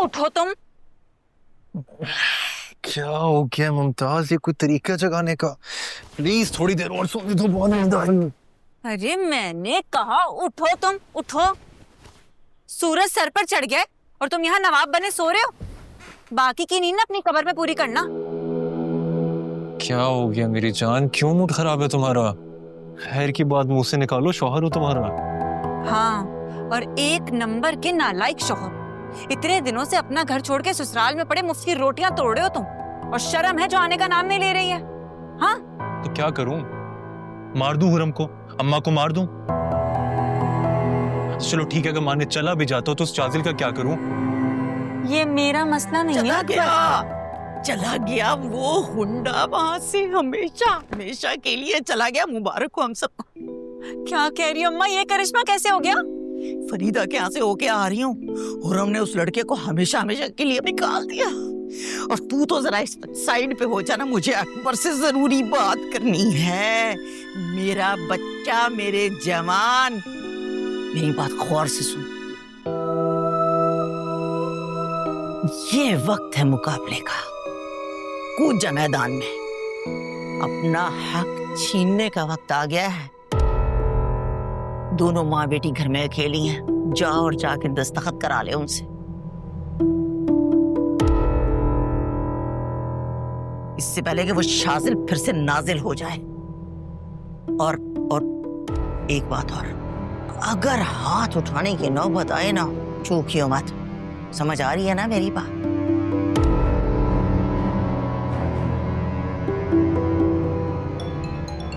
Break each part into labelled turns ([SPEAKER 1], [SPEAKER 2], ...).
[SPEAKER 1] उठो तुम।
[SPEAKER 2] क्या हो गया मुमताज, ये कोई तरीका जगाने का? प्लीज थोड़ी देर और सोने दो, बहुत नींद आ रही है।
[SPEAKER 1] अरे मैंने कहा उठो तुम, उठो। सूरज सर पर चढ़ गया और तुम यहाँ नवाब बने सो रहे हो। बाकी की नींद अपनी कब्र में पूरी करना।
[SPEAKER 2] क्या हो गया मेरी जान, क्यों मूड खराब है तुम्हारा? खैर की बात मुंह से निकालो, शौहर हो तुम्हारा।
[SPEAKER 1] हाँ, और एक नंबर के नालायक शौहर। इतने दिनों से अपना घर छोड़ के ससुराल में पड़े मुफ्त की रोटियां तोड़ रहे हो तुम, और शर्म है जो आने का नाम नहीं ले रही है। हाँ
[SPEAKER 2] तो क्या करूं? मार दूं हुरम को, अम्मा को मार दूं? चलो ठीक है, अगर मारने चला भी जाता हो तो उस चाजिल का क्या करूं?
[SPEAKER 1] ये मेरा मसला नहीं है।
[SPEAKER 3] चला गया वो हुंडा वहां से, हमेशा हमेशा के लिए चला गया। मुबारक हो हम सबको।
[SPEAKER 1] क्या कह रही हो अम्मा, ये करिश्मा कैसे हो गया?
[SPEAKER 3] फरीदा के यहाँ से होके आ रही हूँ और हमने उस लड़के को हमेशा हमेशा के लिए निकाल दिया। और तू तो जरा इस साइड पे हो जाना, मुझे अकबर से जरूरी बात करनी है। मेरा बच्चा, मेरे जवान, मेरी बात गौर से सुन। ये वक्त है मुकाबले का। कूद जा मैदान में, अपना हक छीनने का वक्त आ गया है। दोनों माँ बेटी घर में अकेली हैं, जाओ और जाके दस्तखत करा ले उनसे। इससे पहले कि वो शाजिल फिर से नाजिल हो जाए। और एक बात और, अगर हाथ उठाने की नौबत आए ना, चूकियो मत। समझ आ रही है ना मेरी बात?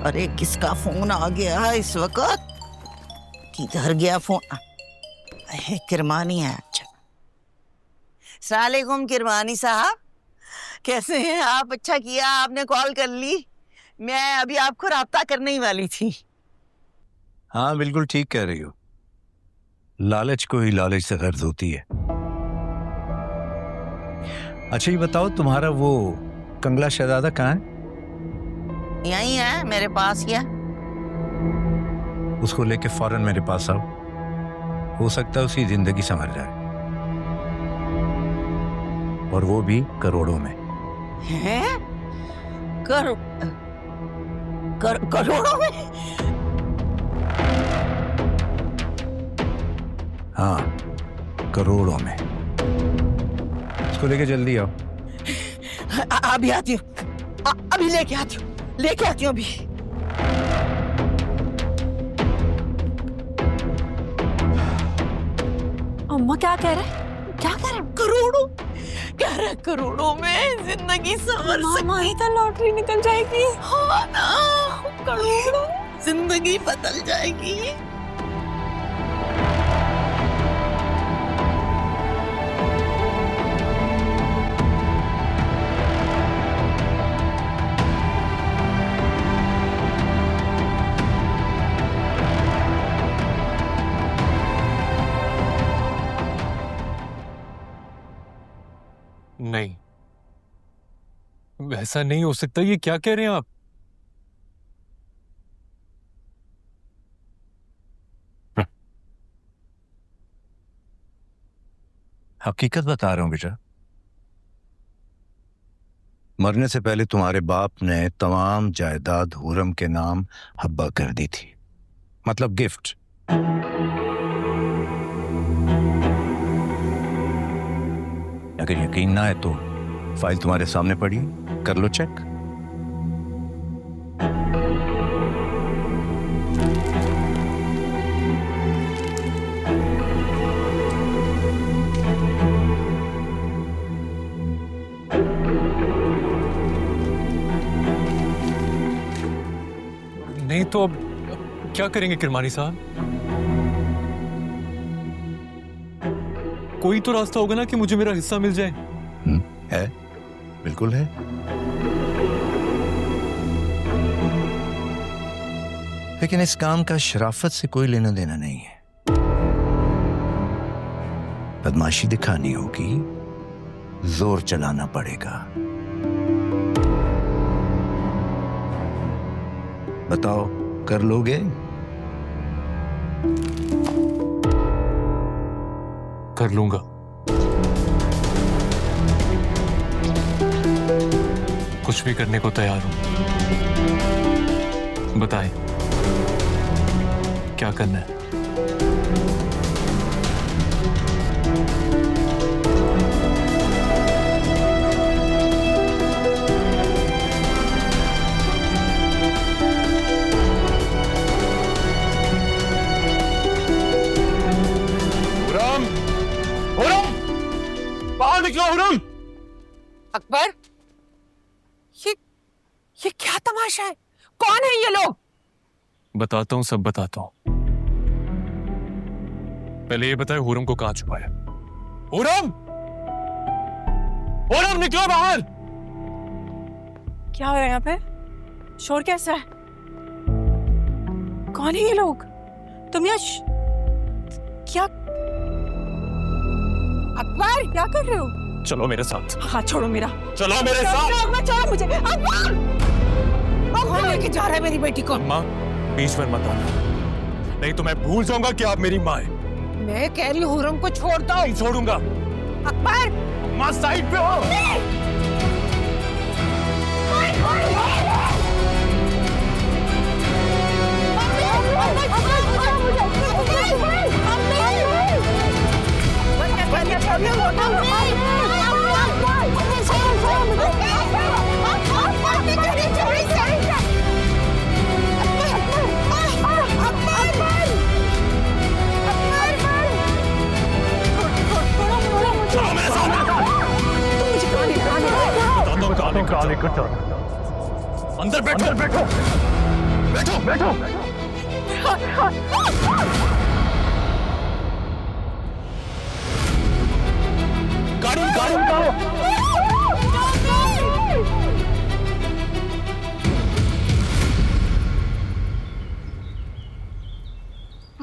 [SPEAKER 3] अरे किसका फोन आ गया है इस वक्त? किधर गया फोन? किरमानी है। अच्छा, सलामुअलैकुम किरमानी साहब, कैसे हैं आप? अच्छा किया आपने कॉल कर ली, मैं अभी आपको राब्ता करने ही वाली थी।
[SPEAKER 4] हाँ बिल्कुल ठीक कह रही हो, लालच को ही लालच से गर्ज होती है। अच्छा ये बताओ, तुम्हारा वो कंगला शहजादा कहाँ है?
[SPEAKER 3] यही है मेरे पास। क्या?
[SPEAKER 4] उसको लेके फौरन मेरे पास आओ, हो सकता है उसकी जिंदगी संवर जाए, और वो भी करोड़ों में।
[SPEAKER 3] हैं? करोड़ों में?
[SPEAKER 4] हाँ करोड़ों में। उसको लेके जल्दी आओ।
[SPEAKER 3] अभी आती हूँ, अभी लेके आती हूँ अभी।
[SPEAKER 1] अम्मा क्या कह रहे हैं?
[SPEAKER 3] करोड़ों कह रहे, करोड़ों में जिंदगी संवर
[SPEAKER 1] हमारी तो लॉटरी निकल जाएगी।
[SPEAKER 3] हाँ ना, करोड़ों जिंदगी बदल जाएगी।
[SPEAKER 2] नहीं, वैसा नहीं हो सकता। ये क्या कह रहे हैं आप?
[SPEAKER 4] हकीकत बता रहा हूं बेटा, मरने से पहले तुम्हारे बाप ने तमाम जायदाद हुरम के नाम हब्बा कर दी थी, मतलब गिफ्ट। अगर यकीन ना है तो फाइल तुम्हारे सामने पड़ी, कर लो चेक।
[SPEAKER 2] नहीं तो अब क्या करेंगे किरमानी साहब? कोई तो रास्ता होगा ना कि मुझे मेरा हिस्सा मिल जाए।
[SPEAKER 4] है, बिल्कुल है। लेकिन इस काम का शराफत से कोई लेना देना नहीं है। बदमाशी दिखानी होगी, जोर चलाना पड़ेगा। बताओ, कर लोगे?
[SPEAKER 2] कर लूंगा। कुछ भी करने को तैयार हूं। बताएं क्या करना है।
[SPEAKER 5] बाहर निकलो हुरम।
[SPEAKER 3] अकबर, ये क्या तमाशा है? कौन है ये लोग?
[SPEAKER 2] बताता हूं, सब बताता हूं। पहले ये बताए हुरम को कहां छुपाया। हुरम, हुरम निकलो बाहर।
[SPEAKER 6] क्या हो रहा है यहाँ पे? शोर कैसा है? कौन है ये लोग? तुम यहाँ क्या अकबर, क्या कर रहे हो?
[SPEAKER 2] चलो मेरे साथ।
[SPEAKER 6] हाँ, छोड़ो मेरा।
[SPEAKER 2] चलो मेरे साथ।
[SPEAKER 6] अकबर, छोड़ो मुझे। अकबर!
[SPEAKER 3] कौन लेके जा रहा है मेरी बेटी को?
[SPEAKER 2] अम्मा, बीच में मत आना, नहीं तो मैं भूल जाऊंगा कि आप मेरी माँ हैं।
[SPEAKER 3] मैं कह रही हूँ हुरम को छोड़ दो।
[SPEAKER 2] नहीं छोड़ूंगा।
[SPEAKER 3] अकबर,
[SPEAKER 2] अम्मा साइड पे हो। चलो मेरे साथ। कहाँ लेकर जा रहे हो? अंदर बैठो, बैठो, बैठो, बैठो। गाड़ी उतारो।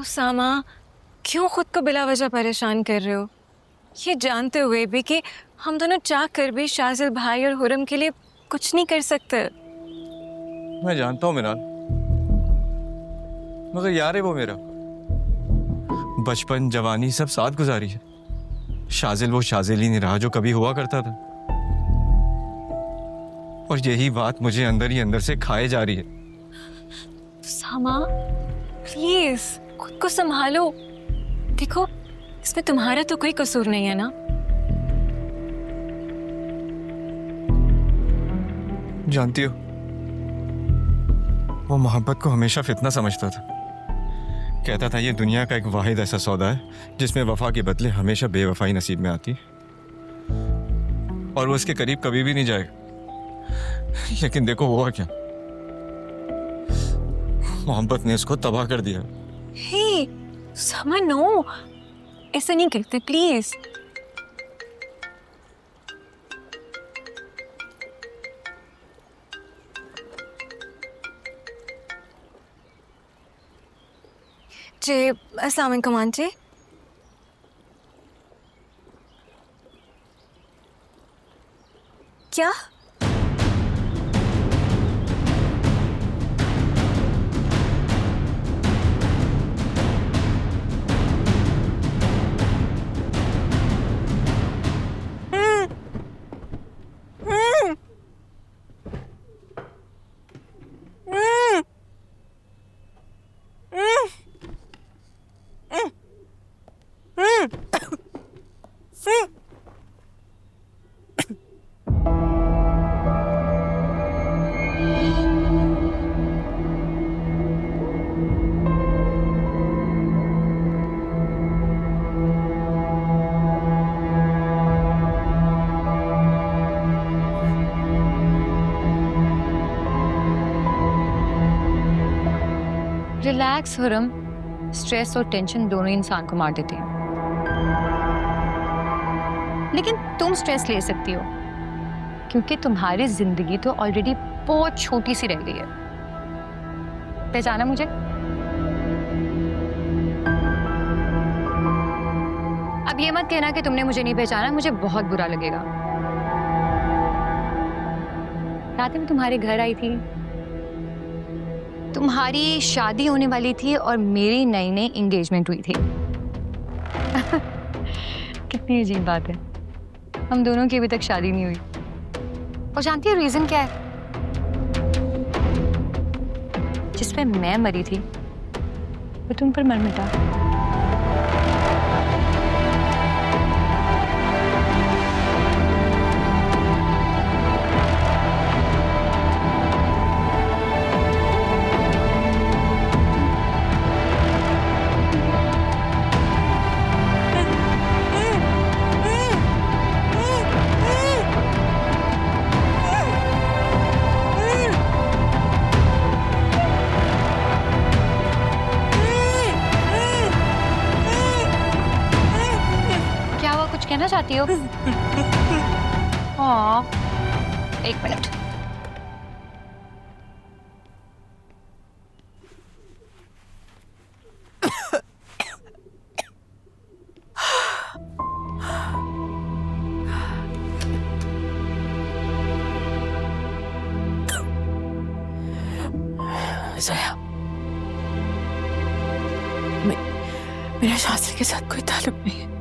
[SPEAKER 6] उसामा, क्यों खुद को बिला वजह परेशान कर रहे हो? ये जानते हुए भी कि हम दोनों चाह कर भी शाजिल भाई और हुरम के लिए कुछ नहीं कर सकते।
[SPEAKER 2] मैं जानता हूँ मिनाल, मगर यार है वो मेरा। बचपन जवानी सब साथ गुजारी है। शाजिल वो शाजिल ही नहीं रहा जो कभी हुआ करता था, और यही बात मुझे अंदर ही अंदर से खाए जा रही है।
[SPEAKER 6] उसामा, प्लीज खुद को संभालो। देखो, इसमें तुम्हारा तो कोई कसूर नहीं है ना।
[SPEAKER 2] जानती हो, वो मोहब्बत को हमेशा फितना समझता था। कहता था ये दुनिया का एक वाहिद ऐसा सौदा है जिसमें वफा के बदले हमेशा बेवफाई नसीब में आती है, और वो इसके करीब कभी भी नहीं जाएगा। लेकिन देखो हुआ क्या, मोहब्बत ने इसको तबाह कर दिया।
[SPEAKER 6] हे उसामा, नो, ऐसा नहीं करते प्लीज। जी, अस्सलाम वालेकुम आंटी। क्या?
[SPEAKER 7] रिलैक्स हुरम, स्ट्रेस और टेंशन दोनों इंसान को मार देते हैं, लेकिन तुम स्ट्रेस ले सकती हो क्योंकि तुम्हारी जिंदगी तो ऑलरेडी बहुत छोटी सी रह गई है। पहचाना मुझे? अब ये मत कहना कि तुमने मुझे नहीं पहचाना, मुझे बहुत बुरा लगेगा। रात में तुम्हारे घर आई थी, तुम्हारी शादी होने वाली थी और मेरी नई नई एंगेजमेंट हुई थी। कितनी अजीब बात है, हम दोनों की अभी तक शादी नहीं हुई। और जानती है रीजन क्या है? जिसपे मैं मरी थी वो तुम पर मर मिटा। कुछ कहना चाहती हो? हाँ, एक मिनट।
[SPEAKER 6] ज़ोया, मेरा शास्त्री के साथ कोई ताल्लुक नहीं है।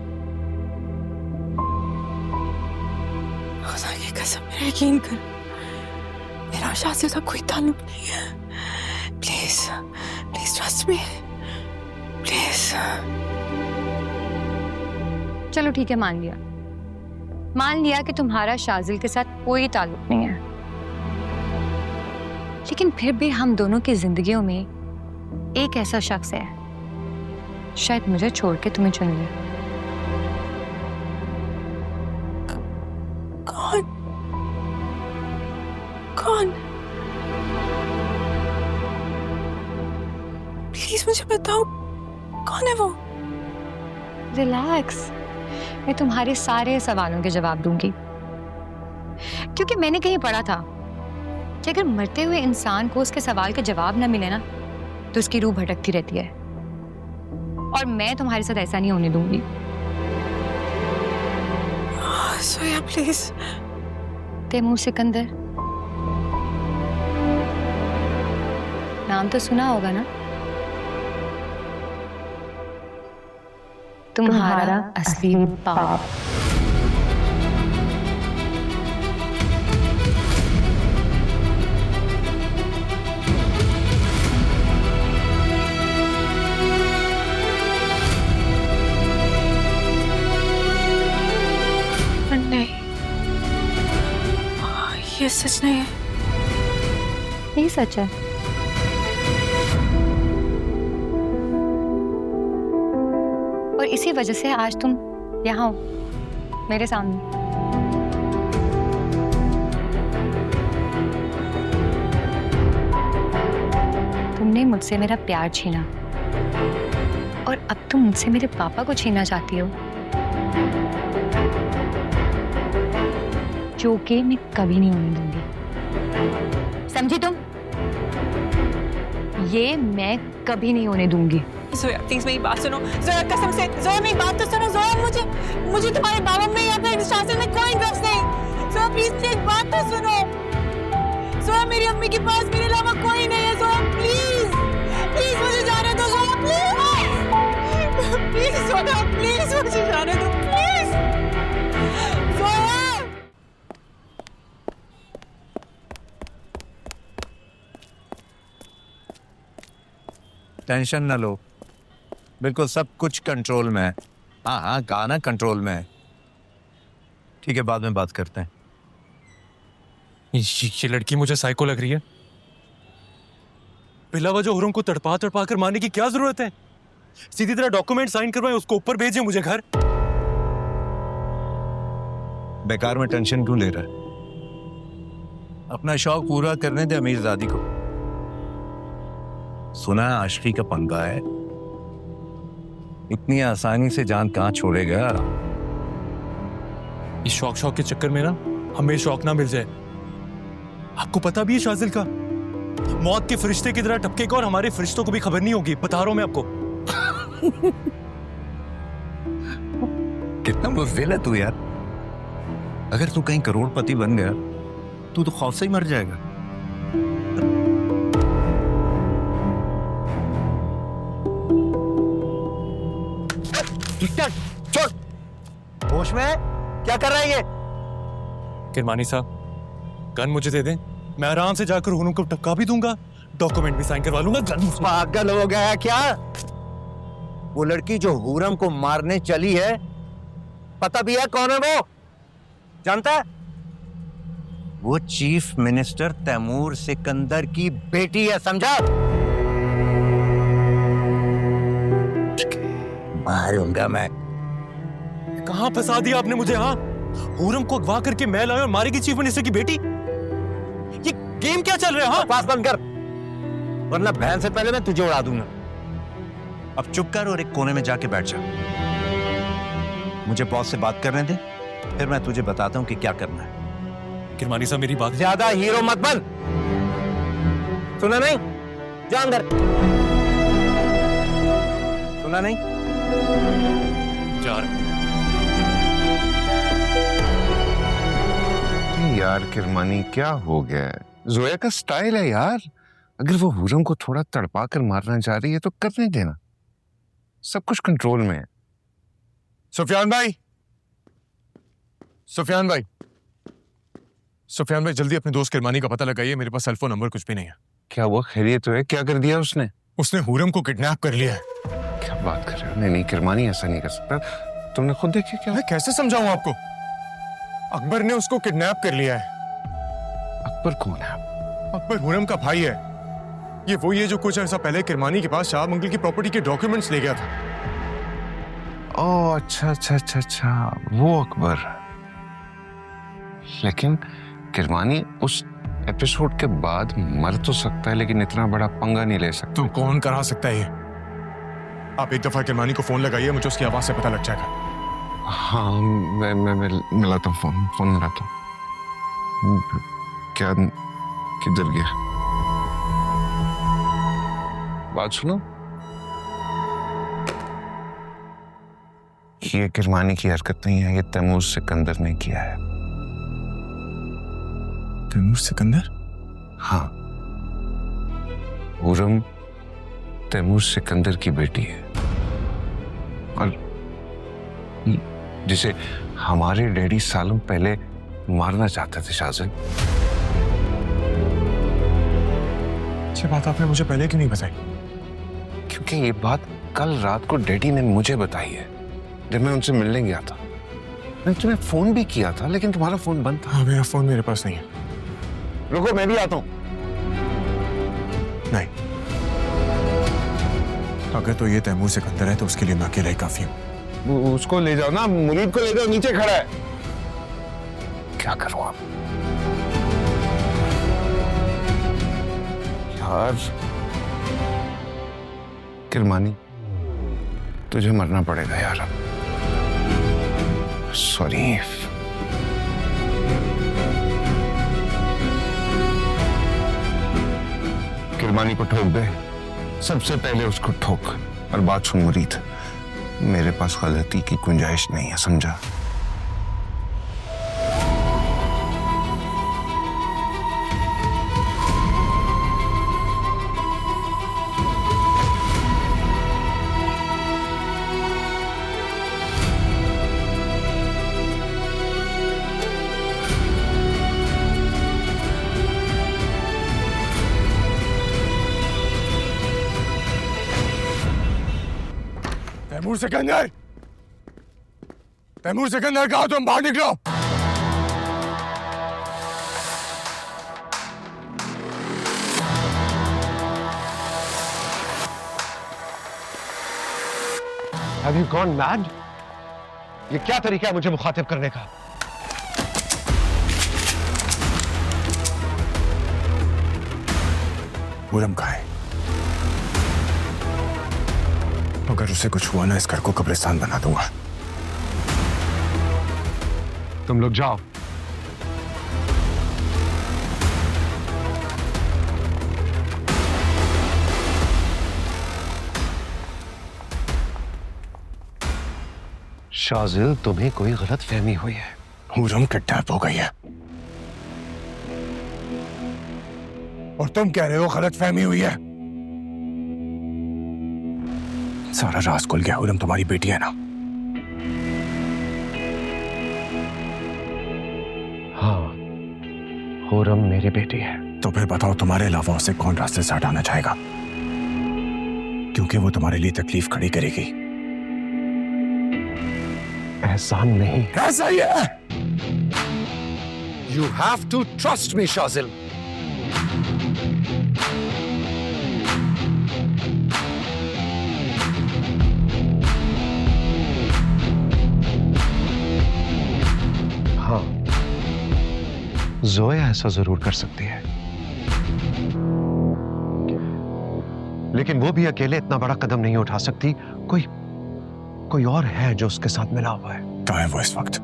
[SPEAKER 6] खुदा की कसम, मेरा यकीन कर, मेरा शास्त्री से कोई ताल्लुक नहीं है। Please please trust me, please.
[SPEAKER 7] चलो ठीक है, मान लिया कि तुम्हारा शाजिल के साथ कोई ताल्लुक नहीं है, लेकिन फिर भी हम दोनों की जिंदगियों में एक ऐसा शख्स है शायद मुझे छोड़ के तुम्हें चुन ले।
[SPEAKER 6] कौन? प्लीज मुझे बताओ, कौन है वो?
[SPEAKER 7] रिलैक्स, मैं तुम्हारे सारे सवालों के जवाब दूंगी, क्योंकि मैंने कहीं पढ़ा था कि अगर मरते हुए इंसान को उसके सवाल का जवाब ना मिले ना तो उसकी रूह भटकती रहती है, और मैं तुम्हारे साथ ऐसा नहीं होने दूंगी।
[SPEAKER 6] ज़ोया प्लीज।
[SPEAKER 7] तैमूर सिकंदर, नाम तो सुना होगा ना? तुम्हारा असली बाप।
[SPEAKER 6] नहीं, ये सच नहीं है।
[SPEAKER 7] ये सच है। और इसी वजह से आज तुम यहाँ हो मेरे सामने। तुमने मुझसे मेरा प्यार छीना और अब तुम मुझसे मेरे पापा को छीनना चाहती हो, जो कि मैं कभी नहीं होने दूंगी। समझी तुम? ये मैं कभी नहीं होने दूंगी।
[SPEAKER 6] ज़ोया प्लीज मेरी बात सुनो। ज़ोया कसम से, ज़ोया मेरी बात तो सुनो। ज़ोया मुझे तुम्हारे बाबा में या फिर शास्त्री में कोई इंटरेस्ट नहीं। ज़ोया प्लीज एक बात तो सुनो। ज़ोया मेरी अम्मी के पास मेरे अलावा कोई नहीं है। ज़ोया प्लीज प्लीज मुझे जाने दो। Zoya please please, Zoya please मुझे जाने दो प्लीज। ज़ोया
[SPEAKER 4] टेंशन ना लो, बिल्कुल सब कुछ कंट्रोल में है। हाँ, गाना कंट्रोल में है। ठीक है, बाद में बात करते हैं।
[SPEAKER 2] ये लड़की मुझे साइको लग रही है। बिलावजह हुरम को तड़पा कर मारने की क्या जरूरत है? सीधी तरह डॉक्यूमेंट साइन करवाएं, उसको ऊपर भेजें, मुझे घर।
[SPEAKER 4] बेकार में टेंशन क्यों ले रहा है? अपना शौक पूरा करने दे अमीरजादी को। सुना है आशिकी का पंगा है, इतनी आसानी से जान कहां छोड़ेगा।
[SPEAKER 2] इस शौक के चक्कर में ना हमें शौक ना मिल जाए। आपको पता भी है शाजिल का मौत के फरिश्ते की तरह टपकेगा और हमारे फरिश्तों को भी खबर नहीं होगी। बता रहा हूं मैं आपको।
[SPEAKER 4] कितना बुज़दिल है तू यार। अगर तू कहीं करोड़पति बन गया तू तो खौफ से ही मर जाएगा।
[SPEAKER 5] होश में क्या कर रहा है ये?
[SPEAKER 2] किरमानी साहब, गन मुझे दे दें, मैं आराम से जाकर हूरम को टपका भी दूंगा, डॉक्यूमेंट भी साइन करवा लूंगा। गन
[SPEAKER 4] पागल हो गया है क्या? वो लड़की जो हूरम को मारने चली है, पता भी है कौन है वो? जानता है? वो चीफ मिनिस्टर तैमूर सिकंदर की बेटी है, समझा? मारूंगा मैं।
[SPEAKER 2] कहां फंसा दिया आपने मुझे? हाँ, हूरम को अगवा करके मैं लाया और मारेगी चीफ मिनिस्टर की बेटी? ये गेम क्या चल रहा है? हाँ,
[SPEAKER 4] पास बंद कर, वरना बहन से पहले मैं तुझे उड़ा दूंगा। अब चुप कर और एक कोने में जाके बैठ जा। मुझे बॉस से बात करने दे, फिर मैं तुझे बताता हूं कि क्या करना है।
[SPEAKER 2] किरमानी साहब मेरी बात,
[SPEAKER 4] ज्यादा हीरो मत बन, सुना नहीं? जा अंदर। सुना नहीं?
[SPEAKER 2] जा रहा।
[SPEAKER 5] यार किरमानी क्या हो गया है? जोया का स्टाइल है यार, अगर वो हूरम को थोड़ा तड़पा कर मारना चाह रही है तो करने देना, सब कुछ कंट्रोल में है।
[SPEAKER 2] सुफियान भाई, सुफियान भाई, सुफियान भाई जल्दी अपने दोस्त किरमानी का पता लगाइए, मेरे पास सेलफोन नंबर कुछ भी नहीं है।
[SPEAKER 5] क्या हुआ? खैरियत तो है? क्या कर दिया उसने?
[SPEAKER 2] उसने हूरम को किडनैप कर लिया है।
[SPEAKER 5] क्या बात कर रहे हो? नहीं नहीं किरमानी, ऐसा नहीं कर सकता। तुमने खुद देखा क्या?
[SPEAKER 2] मैं कैसे समझाऊं आपको? अकबर ने उसको किडनैप कर लिया है।
[SPEAKER 5] अकबर कौन है?
[SPEAKER 2] अकबर हूरम का भाई है। ये वही है जो कुछ ऐसा पहले किरमानी के पास शाह मंगल की प्रॉपर्टी के डॉक्यूमेंट्स ले गया था।
[SPEAKER 5] ओह अच्छा अच्छा अच्छा अच्छा, वो अकबर। लेकिन किरमानी उस एपिसोड के बाद मर तो सकता है, लेकिन इतना बड़ा पंगा नहीं ले सकता।
[SPEAKER 2] तो कौन करा सकता है ये? आप एक दफा किरमानी को फोन लगाइए, मुझे उसकी आवाज से पता लग जाएगा।
[SPEAKER 5] हाँ मैं मिलाता हूँ, फोन मिलाता हूँ। क्या, किधर गया? बात सुनो, ये किरमानी की हरकत नहीं है, ये तैमूर सिकंदर ने किया है।
[SPEAKER 2] तैमूर सिकंदर?
[SPEAKER 5] हाँ, हूरम तैमूर सिकंदर की बेटी है, और जिसे हमारे डैडी सालों पहले मारना चाहते थे शाहजन।
[SPEAKER 2] ये बात आपने मुझे पहले क्यों नहीं बताई?
[SPEAKER 5] क्योंकि ये बात कल रात को डैडी ने मुझे बताई है, जब मैं उनसे मिलने गया था। मैंने तुम्हें फोन भी किया था, लेकिन तुम्हारा फोन बंद था।
[SPEAKER 2] हाँ, मेरा फोन मेरे पास नहीं है।
[SPEAKER 5] रुको, मैं भी आता हूं।
[SPEAKER 2] नहीं, अगर तो ये तैमूर सिकंदर है तो उसके लिए मैं अकेला ही काफी हूँ।
[SPEAKER 5] उसको ले जाओ ना, मुरीद को ले जाओ, नीचे खड़ा है। क्या करूं अब यार? किरमानी, तुझे मरना पड़ेगा यार अब। सॉरी। किरमानी को ठोक दे, सबसे पहले उसको ठोक। और बात सुन मुरीद, मेरे पास गलती की गुंजाइश नहीं है, समझा?
[SPEAKER 2] तैमूर सिकंदर, तैमूर सिकंदर कहा? तुम बाहर निकलो।
[SPEAKER 5] Have you gone mad? ये क्या तरीका है मुझे मुखातिब करने का?
[SPEAKER 2] हूरम कहाँ है? अगर उसे कुछ हुआ ना, इस घर को कब्रिस्तान बना दूंगा।
[SPEAKER 5] तुम लोग जाओ। शाजिल, तुम्हें कोई गलत फहमी हुई है।
[SPEAKER 2] हूरम किडनैप हो गई है, और तुम कह रहे हो गलत फहमी हुई है। सारा राज खुल गया। हूरम तुम्हारी बेटी है ना?
[SPEAKER 5] हाँ, खुर्रम मेरी बेटी है।
[SPEAKER 8] तो फिर बताओ तुम्हारे अलावा उसे कौन रास्ते से हटाना चाहेगा, क्योंकि वो तुम्हारे लिए तकलीफ खड़ी करेगी।
[SPEAKER 5] एहसान नहीं,
[SPEAKER 8] ऐसा ही है।
[SPEAKER 5] You have to trust me Shajil. हाँ, ज़ोया ऐसा जरूर कर सकती है, लेकिन वो भी अकेले इतना बड़ा कदम नहीं उठा सकती। कोई और है जो उसके साथ मिला हुआ है।
[SPEAKER 8] कहाँ है वो इस वक्त?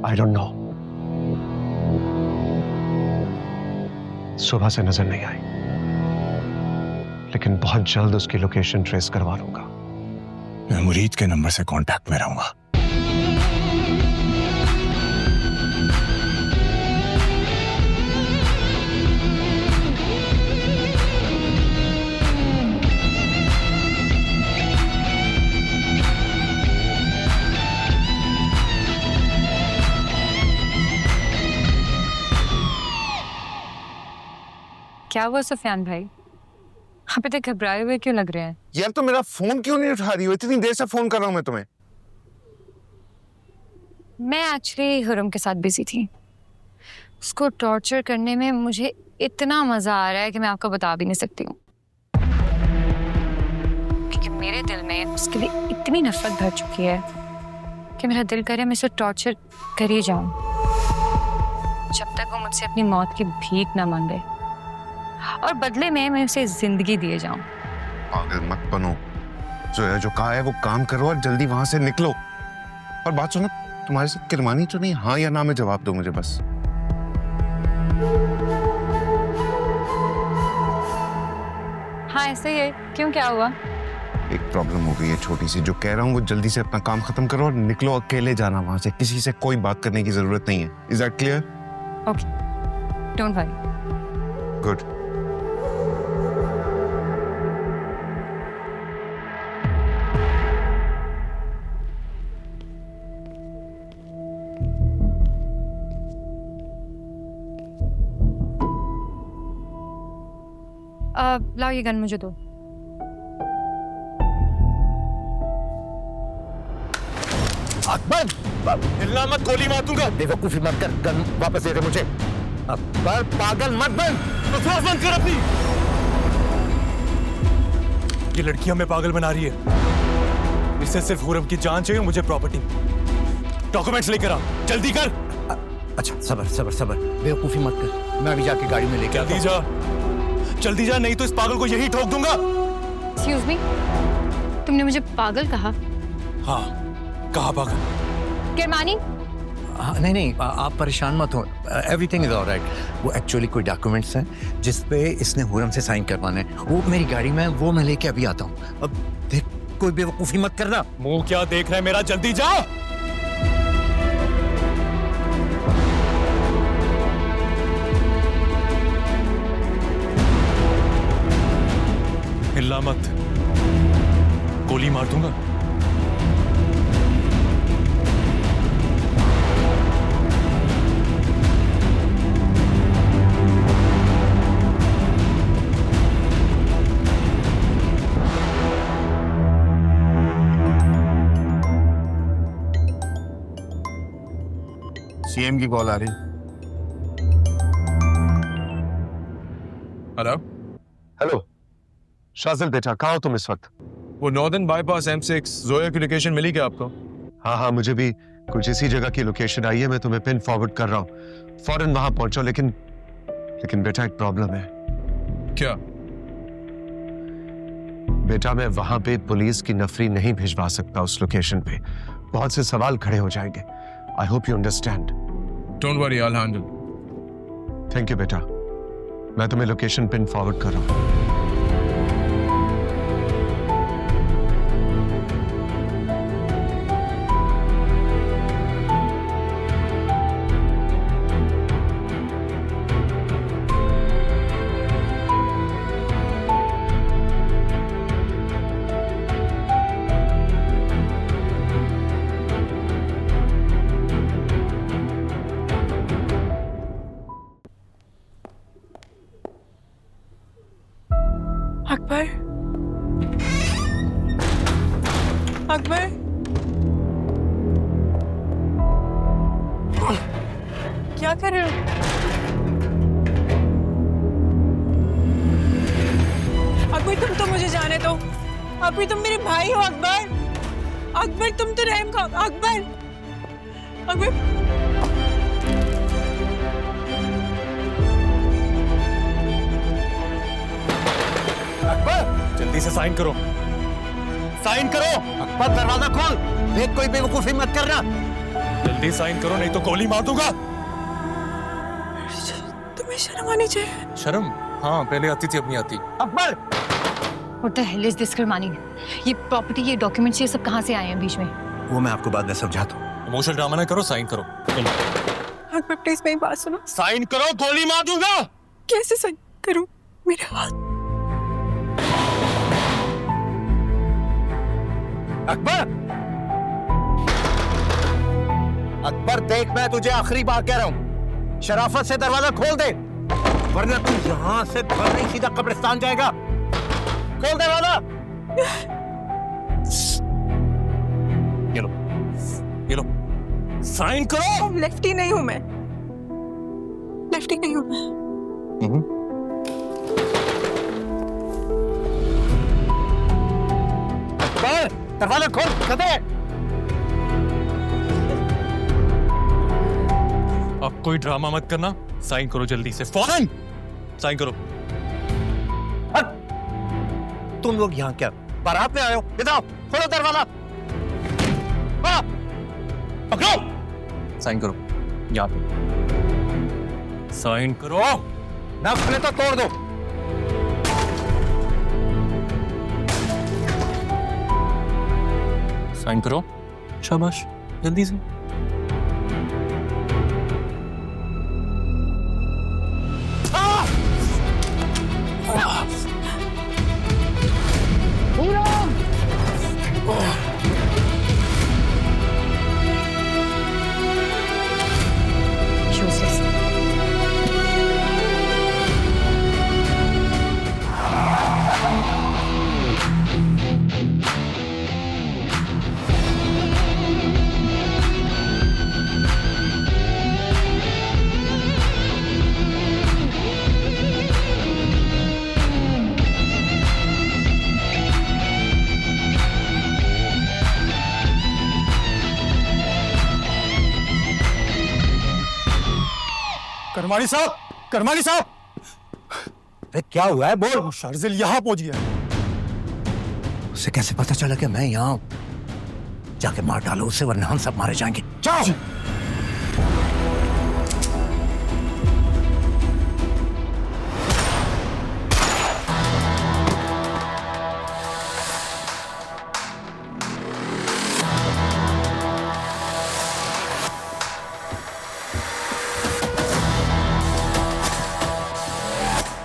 [SPEAKER 5] आई डोंट नो, सुबह से नजर नहीं आई, लेकिन बहुत जल्द उसकी लोकेशन ट्रेस करवा लूंगा।
[SPEAKER 8] मैं मुरीद के नंबर से कांटेक्ट में रहूंगा।
[SPEAKER 7] क्या हुआ सुफियान भाई, आप इतने घबराए हुए क्यों लग रहे हैं?
[SPEAKER 5] यार तो मेरा फोन क्यों नहीं उठा रही हो? इतनी देर से फोन कर रहा हूं मैं तुम्हें।
[SPEAKER 7] मैं एक्चुअली हुरम के साथ बिजी थी। उसको टॉर्चर करने में मुझे इतना मजा आ रहा है कि मैं आपको बता भी नहीं सकती हूँ, क्योंकि मेरे दिल में उसके लिए इतनी नफरत भर चुकी है कि मेरा दिल करे मैं इसे टॉर्चर कर ही जाऊं, जब तक वो मुझसे अपनी मौत की भीख ना मांगे और बदले में मैं उसे जिंदगी दिए जाऊं।
[SPEAKER 5] पागल मत बनो जोया, जो कहा है वो काम करो और जल्दी वहां से निकलो। और बात सुनो, तुम्हारे साथ किरमानी तो नहीं? हाँ या ना में जवाब दो मुझे बस।
[SPEAKER 7] हाँ ऐसे ही है। क्यों, क्या हुआ?
[SPEAKER 5] एक प्रॉब्लम हो गई है छोटी सी, जो कह रहा हूँ वो जल्दी से अपना काम खत्म करो और निकलो। अकेले जाना वहां से, किसी से कोई बात करने की जरूरत नहीं है। Is that clear?
[SPEAKER 7] Okay, don't worry.
[SPEAKER 5] Good.
[SPEAKER 7] लाओ ये गन मुझे दो।
[SPEAKER 8] अकबर, हिलना मत, गोली मार दूंगा। बेवकूफी मत कर, गन वापस दे दे मुझे। अकबर पागल मत बन, बकवास बंद कर अपनी।
[SPEAKER 2] ये लड़की हमें पागल बना रही है। इससे सिर्फ हुरम की जान चाहिए, मुझे प्रॉपर्टी। डॉक्यूमेंट्स लेकर आ, जल्दी कर।
[SPEAKER 8] अच्छा सबर सबर सबर, बेवकूफी मत कर। मैं अभी जाके गाड़ी में लेके आता हूं।
[SPEAKER 2] जल्दी जा, नहीं तो इस पागल को यही ठोक दूंगा।
[SPEAKER 7] एक्सक्यूज मी, तुमने मुझे पागल कहा?
[SPEAKER 2] हाँ, कहा पागल।
[SPEAKER 7] किरमानी?
[SPEAKER 8] नहीं नहीं, आप परेशान मत हो, एवरीथिंग इज ऑलराइट। वो एक्चुअली कोई डॉक्यूमेंट्स हैं जिस पे इसने हुरम से साइन करवाने हैं। वो मेरी गाड़ी में है, वो मैं लेके अभी आता हूँ। अब देख, कोई बेवकूफी मत करना।
[SPEAKER 2] मुंह क्या देख रहा है मेरा, जल्दी जा। हिलना मत, गोली मार दूंगा।
[SPEAKER 5] सीएम की कॉल आ रही।
[SPEAKER 9] हेलो
[SPEAKER 5] हेलो शाजिल बेटा, कहाँ हो तुम इस वक्त?
[SPEAKER 9] वो नॉर्दर्न बाईपास M6 जोया की लोकेशन मिली क्या आपको?
[SPEAKER 5] हाँ हाँ, मुझे भी कुछ इसी जगह की लोकेशन आई है। मैं तुम्हें पिन फॉरवर्ड कर रहा हूँ, फौरन वहां पहुंचो। लेकिन बेटा एक प्रॉब्लम है।
[SPEAKER 9] क्या?
[SPEAKER 5] बेटा मैं वहां पे पुलिस की नफरी नहीं भिजवा सकता उस लोकेशन पे। बहुत से सवाल खड़े हो जाएंगे। I hope you understand.
[SPEAKER 9] Don't worry, I will handle.
[SPEAKER 5] Thank you बेटा, मैं तुम्हें लोकेशन पिन फॉरवर्ड कर रहा हूँ।
[SPEAKER 6] अकबर, क्या कर रहे हो? अकबर तुम तो मुझे जाने दो, अभी तुम मेरे भाई हो अकबर। अकबर तुम तो रहम खाओ अकबर। अकबर
[SPEAKER 2] अकबर जल्दी से साइन करो, साइन करो।
[SPEAKER 4] अकबर दरवाजा खोल, देख कोई बेवकूफी मत करना।
[SPEAKER 2] जल्दी साइन करो नहीं तो गोली मार दूंगा।
[SPEAKER 6] तुम्हें शर्म आनी चाहिए।
[SPEAKER 2] शर्म? हाँ पहले आती थी अब नहीं आती।
[SPEAKER 4] Akbar
[SPEAKER 7] What the hell is this करमानी? ये प्रॉपर्टी, ये डॉक्यूमेंट्स, ये सब कहाँ से आए हैं बीच में?
[SPEAKER 8] वो मैं आपको बाद में समझाता हूँ।
[SPEAKER 2] इमोशनल ड्रामा ना करो, साइन करो।
[SPEAKER 6] अकबर प्लीज मेरी बात सुनो।
[SPEAKER 2] साइन करो, गोली मार दूंगा।
[SPEAKER 6] कैसे साइन करूं? मेरे हाथ।
[SPEAKER 4] अकबर अकबर देख, मैं तुझे आखिरी बार कह रहा हूं, शराफत से दरवाजा खोल दे वरना तू यहां से घर नहीं सीधा कब्रिस्तान जाएगा। खोल दरवाजा।
[SPEAKER 2] ये लो, साइन करो।
[SPEAKER 6] लेफ्टी नहीं हूं मैं, लेफ्टी नहीं हूं मैं।
[SPEAKER 4] अकबर दरवाजा खोल, कदे।
[SPEAKER 2] अब कोई ड्रामा मत करना, साइन करो जल्दी से, फौरन साइन करो।
[SPEAKER 4] तुम लोग यहाँ क्या बारात में आए हो? इधर आओ, खोलो दरवाजा।
[SPEAKER 2] पकड़ो, साइन करो यहाँ पे, साइन करो।
[SPEAKER 4] ना खुले तो तोड़ दो।
[SPEAKER 2] साइन करो, शाबाश, जल्दी से।
[SPEAKER 7] Useless.
[SPEAKER 2] करमानी साहब, करमानी साहब,
[SPEAKER 4] अरे क्या हुआ है? बोल।
[SPEAKER 2] शार्जिल यहाँ पहुंच गया।
[SPEAKER 8] उसे कैसे पता चला कि मैं यहाँ हूं? जाके मार डालो उसे वरना हम सब मारे जाएंगे।
[SPEAKER 4] जाओ।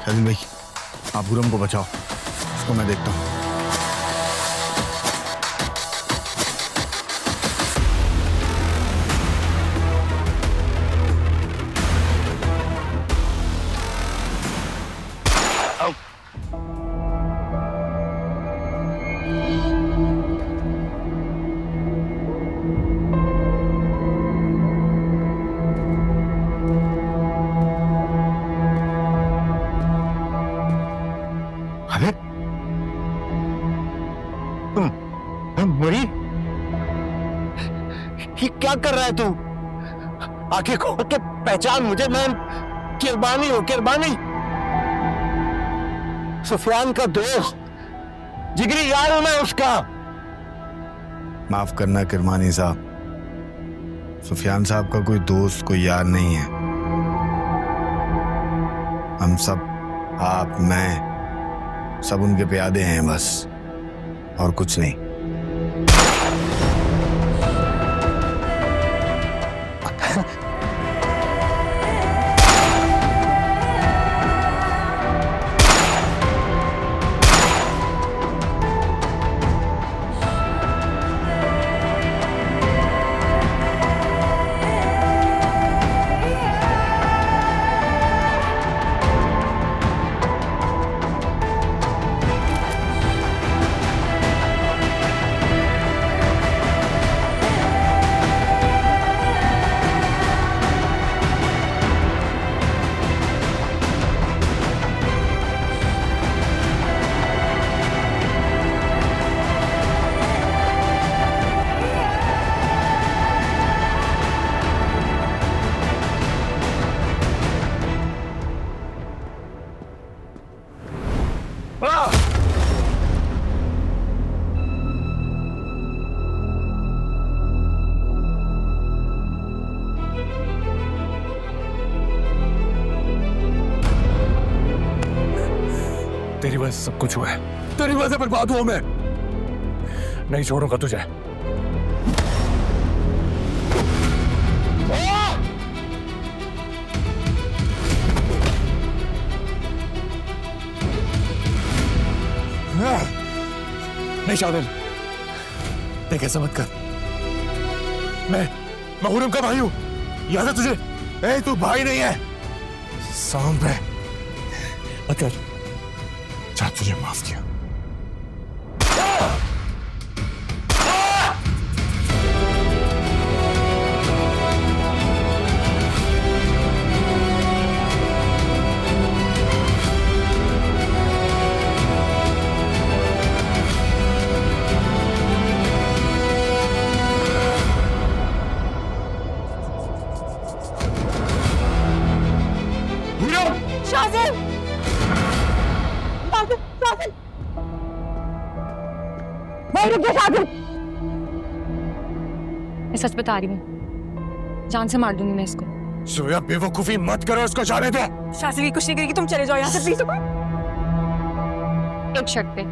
[SPEAKER 10] शाजिल भाई, आप हुरम को बचाओ, उसको मैं देखता हूँ।
[SPEAKER 4] मरी? ये क्या कर रहा है तू? आंखें खोल के पहचान मुझे, मैं किरबानी हूं, किरबानी, सुफियान का दोस्त, जिगरी यार हूं मैं उसका।
[SPEAKER 10] माफ करना किरमानी साहब, सुफियान साहब का कोई दोस्त, कोई यार नहीं है। हम सब, आप, मैं, सब उनके प्यादे हैं बस, और कुछ नहीं।
[SPEAKER 2] वजह से सब कुछ हुआ है, तेरी वजह से बर्बाद हुआ मैं। नहीं छोड़ूंगा तुझे। नहीं शादिल, देख ऐसा मत कर। मैं हुरम का भाई हूं, याद है तुझे? ए, तू भाई नहीं है, सांप है। मत कर। जा, तुझे माफ किया।
[SPEAKER 6] शाजिल! शाजिल! शाजिल! भाई रुक जा शाजिल!
[SPEAKER 7] मैं सच बता रही हूँ, जान से मार दूंगी मैं इसको।
[SPEAKER 2] जोया बेवकूफी मत करो, इसको जाने दो।
[SPEAKER 6] शाजिल ये कुछ नहीं करेगी, तुम चले जाओ यहाँ से प्लीज।
[SPEAKER 7] एक शर्त पे।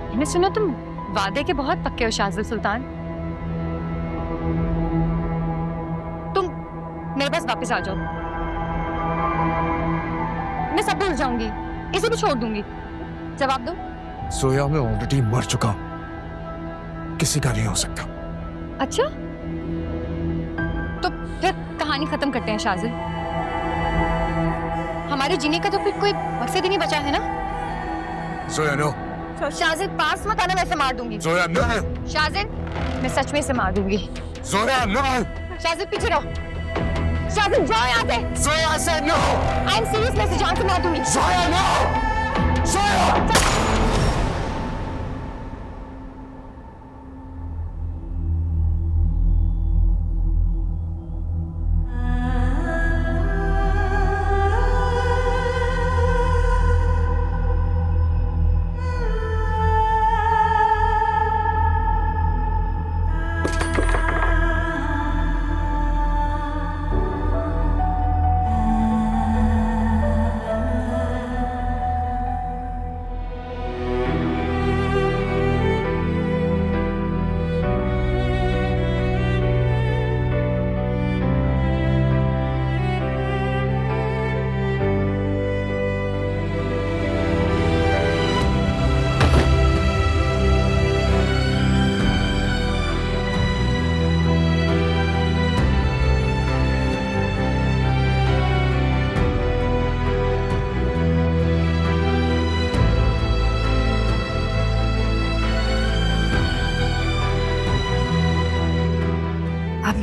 [SPEAKER 7] मैंने सुना तुम वादे के बहुत पक्के हो शाजिल सुल्तान। तुम मेरे पास वापस आ जाओ, मैं सब भूल जाऊंगी, इसे भी छोड़ दूंगी। जवाब दो।
[SPEAKER 2] जोया मैं ऑलरेडी मर चुका हूं, किसी का नहीं हो सकता।
[SPEAKER 7] अच्छा, तो फिर कहानी खत्म करते हैं शाजिल। हमारे जीने का तो फिर कोई मकसद ही नहीं बचा है ना।
[SPEAKER 2] जोया नो।
[SPEAKER 7] शाजिल पास मत आना, मैं इसे मार दूंगी।
[SPEAKER 2] जोया नो।
[SPEAKER 7] शाजिल, मैं सच में इसे मार दूंगी।
[SPEAKER 2] जोया नो।
[SPEAKER 7] शाजिल पीछे रहो। शाजिल जाओ यहाँ से।
[SPEAKER 2] जोया से नो।
[SPEAKER 7] आई एम सीरियस, मैं इसे जान से मार दूंगी।
[SPEAKER 2] जोया नो। जोया।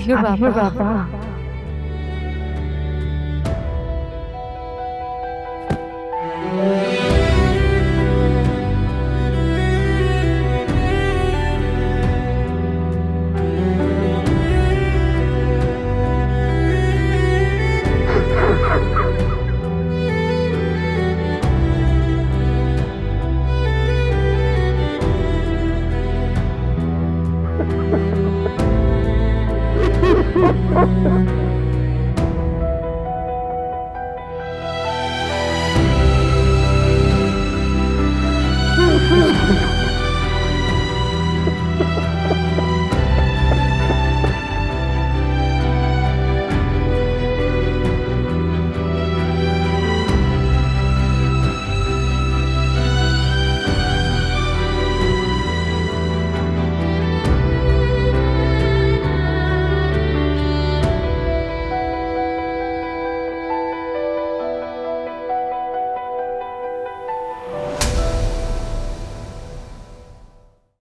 [SPEAKER 7] बाबा।
[SPEAKER 6] शाजिल!